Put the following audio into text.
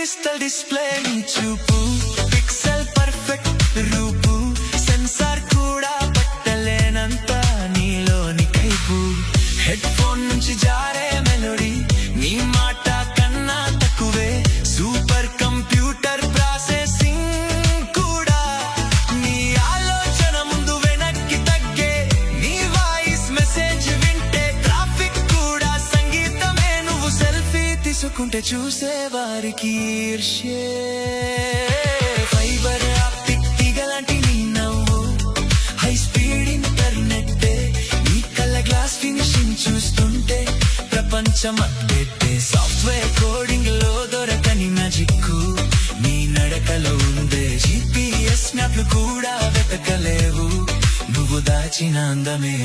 crystal display నీ చూపు pixel perfect రూపు సెన్సార్ కూడా పట్టలేనంత నీలోని కైపు హెడ్ ఫోన్ నుంచి జారే మెలోడీ నీ మాట కన్నా తక్కువే సూపర్ కంప్యూటర్ ప్రాసెసింగ్ కూడా నీ ఆలోచన ముందు వెనక్కి తగ్గే నీ వాయిస్ మెసేజ్ వింటే ట్రాఫిక్ కూడా సంగీతమే నువ్వు సెల్ఫీ తీసుకుంటే చూసేవారికి ఈర్ష్యే ఫైబర్ ఆప్టిక్ తీగలాంటి నీ నవ్వు హై స్పీడ్ ఇంటర్నెట్ నీ కళ్ళ గ్లాస్ ఫినిషింగ్ చూస్తుంటే ప్రపంచం అట్టేట్టే సాఫ్ట్వేర్ కోడింగ్ లో దొరకని మ్యాజిక్ నీ నడకలో ఉందే GPS మ్యాప్లు కూడా వెతకలేవు నువ్వు దాచిన అందమే